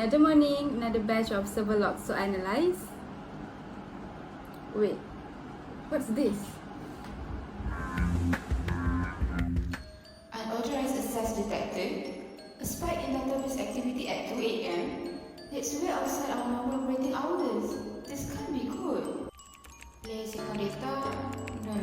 Another morning, another batch of server logs to analyze. Wait, what's this? Unauthorized access detected. A spike in database activity at 2 a.m. It's way outside our normal operating hours. This can't be good. Play signal data. No.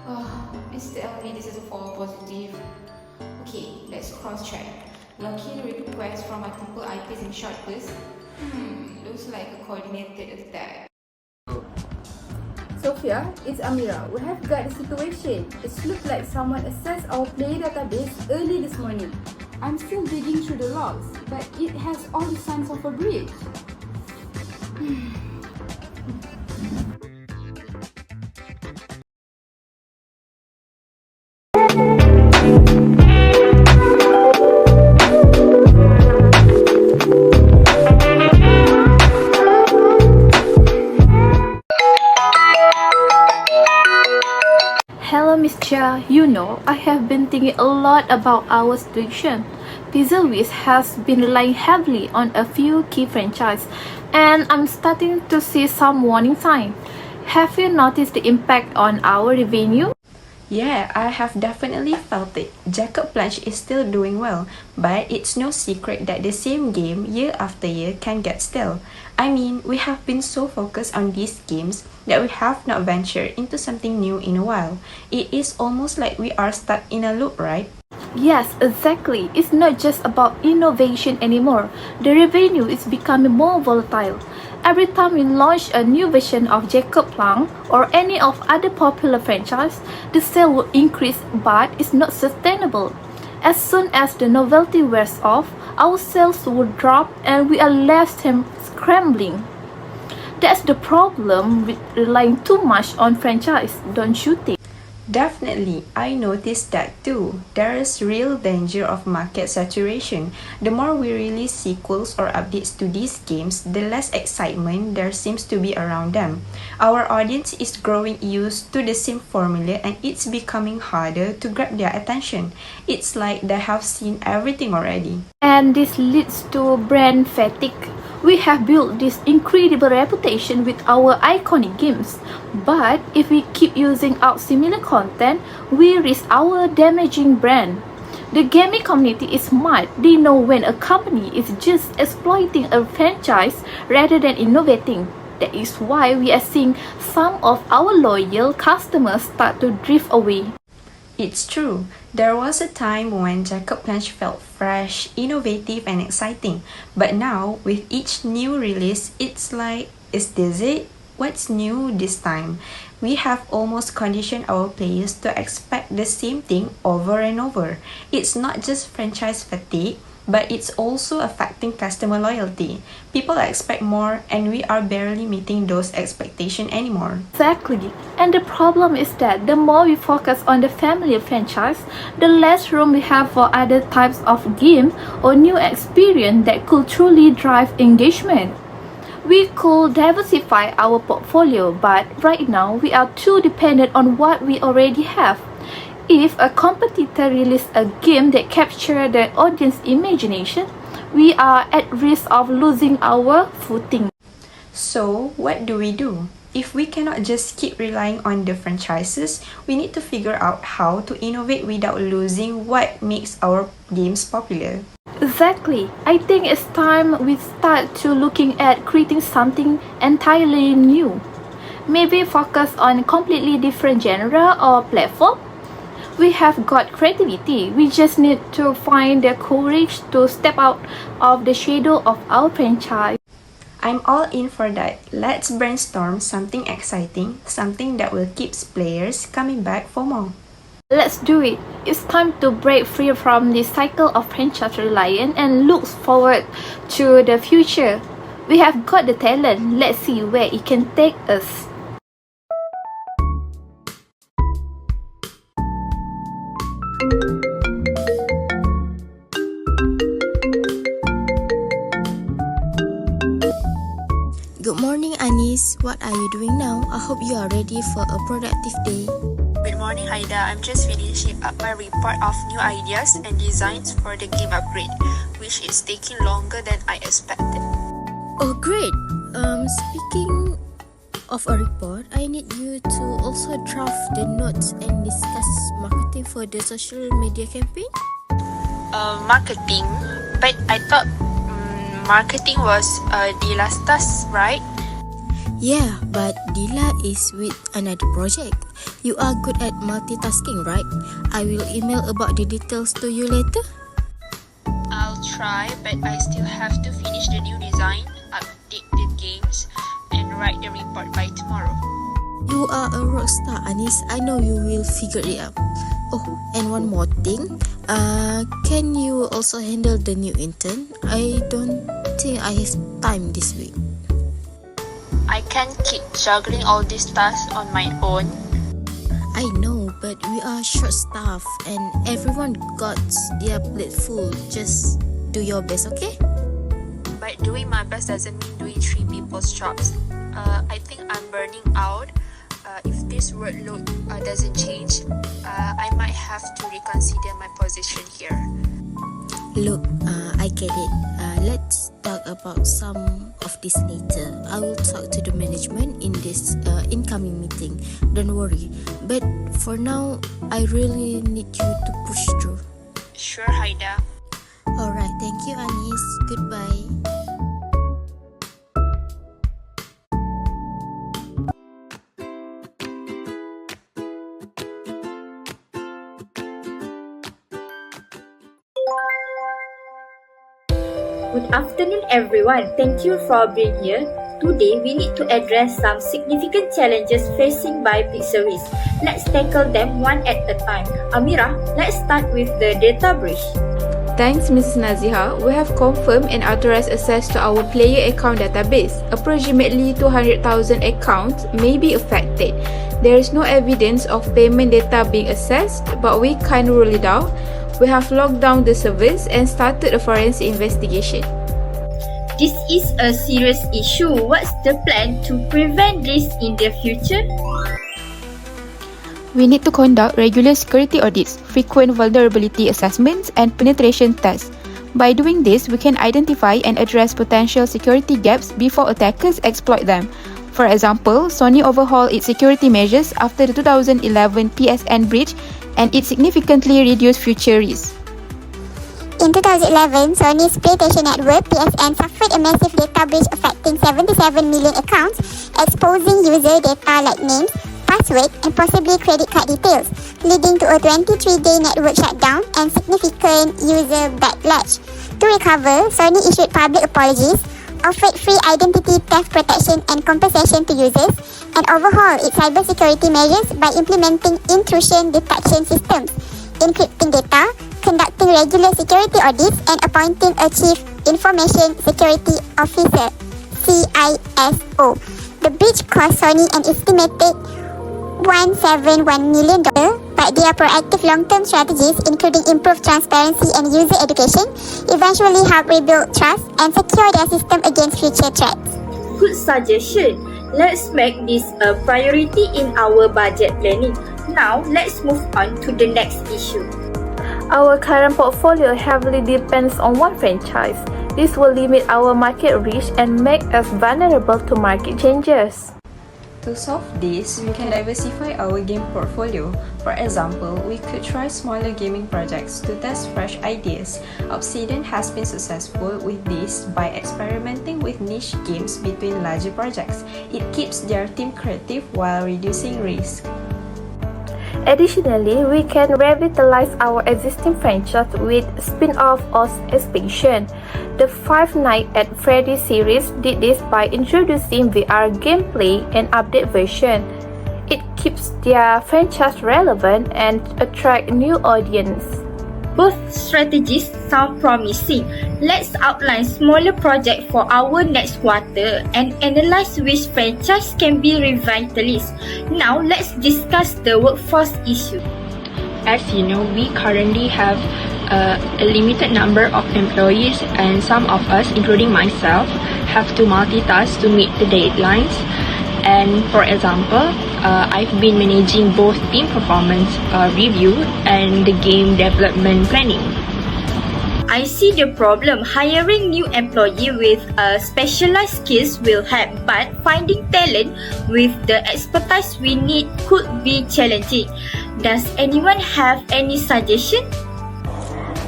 Oh, please tell me this is a false positive. Okay, let's cross-check. Login requests from multiple IPs in short bursts. Looks like a coordinated attack. Sophia, it's AMIRA. We have got a situation. It looks like someone accessed our player database early this morning. I'm still digging through the logs, but it has all the signs of a breach. Hello Miss Chia, I have been thinking a lot about our situation. Pixlwizz has been relying heavily on a few key franchises, and I'm starting to see some warning signs. Have you noticed the impact on our revenue? Yeah, I have definitely felt it. Jacob Plunge is still doing well, but it's no secret that the same game year after year can get stale. I mean, we have been so focused on these games that we have not ventured into something new in a while. It is almost like we are stuck in a loop, right? Yes, exactly. It's not just about innovation anymore. The revenue is becoming more volatile. Every time we launch a new version of Jacob Plunge or any of other popular franchise, the sale will increase, but it's not sustainable. As soon as the novelty wears off, our sales will drop and we are left scrambling. That's the problem with relying too much on franchise, don't you think? Definitely, I noticed that too. There is real danger of market saturation. The more we release sequels or updates to these games, the less excitement there seems to be around them. Our audience is growing used to the same formula and it's becoming harder to grab their attention. It's like they have seen everything already. And this leads to brand fatigue. We have built this incredible reputation with our iconic games, but if we keep using out similar content, we risk our damaging brand. The gaming community is smart. They know when a company is just exploiting a franchise rather than innovating. That is why we are seeing some of our loyal customers start to drift away. It's true. There was a time when Jacob Plunge felt fresh, innovative and exciting. But now, with each new release, it's like, is this it? What's new this time? We have almost conditioned our players to expect the same thing over and over. It's not just franchise fatigue, but it's also affecting customer loyalty. People expect more and we are barely meeting those expectations anymore. Exactly. And the problem is that the more we focus on the family franchise, the less room we have for other types of games or new experience that could truly drive engagement. We could diversify our portfolio, but right now we are too dependent on what we already have. If a competitor releases a game that captures the audience's imagination, we are at risk of losing our footing. So, what do? If we cannot just keep relying on the franchises, we need to figure out how to innovate without losing what makes our games popular. Exactly. I think it's time we start to looking at creating something entirely new. Maybe focus on a completely different genre or platform. We have got creativity. We just need to find the courage to step out of the shadow of our franchise. I'm all in for that. Let's brainstorm something exciting, something that will keep players coming back for more. Let's do it. It's time to break free from this cycle of franchise reliance and look forward to the future. We have got the talent. Let's see where it can take us. Good morning, Anis. What are you doing now? I hope you are ready for a productive day. Good morning, Haida. I'm just finishing up my report of new ideas and designs for the game upgrade, which is taking longer than I expected. Oh, great. Speaking of a report, I need you to also draft the notes and discuss marketing for the social media campaign. Marketing? But I thought marketing was Dila's task, right? Yeah, but Dila is with another project. You are good at multitasking, right? I will email about the details to you later. I'll try, but I still have to finish the new design, update the games, and write the report by tomorrow. You are a rock star, Anis. I know you will figure it out. Oh, and one more thing. Can you also handle the new intern? I don't think I have time this week. I can't keep juggling all these tasks on my own. I know, but we are short-staffed and everyone got their plate full. Just do your best, okay? But doing my best doesn't mean doing 3 people's jobs. I think I'm burning out. If this workload doesn't change, I might have to reconsider my position here. Look, I get it. Let's talk about some of this later. I will talk to the management in this incoming meeting. Don't worry. But for now, I really need you to push through. Sure, Haida. Alright, thank you, Anis. Goodbye. Good afternoon, everyone. Thank you for being here. Today, we need to address some significant challenges facing by Pixlwizz. Let's tackle them one at a time. AMIRAH, let's start with the data breach. Thanks, Mrs. NAZIHA. We have confirmed and authorized access to our player account database. Approximately 200,000 accounts may be affected. There is no evidence of payment data being accessed, but we can't rule it out. We have locked down the service and started a forensic investigation. This is a serious issue. What's the plan to prevent this in the future? We need to conduct regular security audits, frequent vulnerability assessments, and penetration tests. By doing this, we can identify and address potential security gaps before attackers exploit them. For example, Sony overhauled its security measures after the 2011 PSN breach, and it significantly reduced future risks. In 2011, Sony's PlayStation network PSN suffered a massive data breach affecting 77 million accounts, exposing user data like names, password, and possibly credit card details, leading to a 23-day network shutdown and significant user backlash. To recover, Sony issued public apologies, offered free identity theft protection and compensation to users, and overhauled its cybersecurity measures by implementing intrusion detection systems, encrypting data, conducting regular security audits, and appointing a Chief Information Security Officer, CISO. The breach cost Sony an estimated $171 million, but their proactive long-term strategies, including improved transparency and user education, eventually helped rebuild trust and secure their system against future threats. Good suggestion. Let's make this a priority in our budget planning. Now, let's move on to the next issue. Our current portfolio heavily depends on one franchise. This will limit our market reach and make us vulnerable to market changes. To solve this, we can diversify our game portfolio. For example, we could try smaller gaming projects to test fresh ideas. Obsidian has been successful with this by experimenting with niche games between larger projects. It keeps their team creative while reducing risk. Additionally, we can revitalize our existing franchise with spin-off or expansion. The Five Nights at Freddy's series did this by introducing VR gameplay and update version. It keeps their franchise relevant and attract new audience. Both strategies sound promising. Let's outline smaller projects for our next quarter and analyze which franchise can be revitalized. Now, let's discuss the workforce issue. As you know, we currently have a limited number of employees, and some of us, including myself, have to multitask to meet the deadlines. And for example, I've been managing both team performance review and the game development planning. I see the problem. Hiring new employee with specialized skills will help, but finding talent with the expertise we need could be challenging. Does anyone have any suggestion?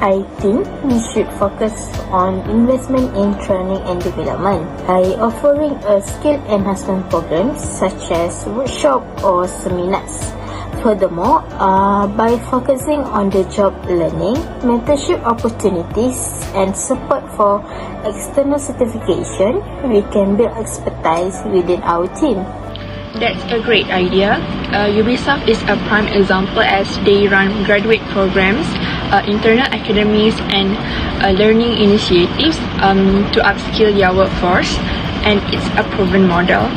I think we should focus on investment in training and development by offering a skill enhancement programs such as workshop or seminars. Furthermore, by focusing on the job learning, mentorship opportunities and support for external certification, we can build expertise within our team. That's a great idea. Ubisoft is a prime example as they run graduate programs, internal academies and learning initiatives to upskill their workforce, and it's a proven model.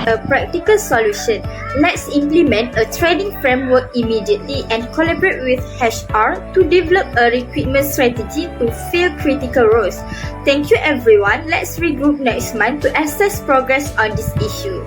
A practical solution. Let's implement a training framework immediately and collaborate with HR to develop a recruitment strategy to fill critical roles. Thank you everyone. Let's regroup next month to assess progress on this issue.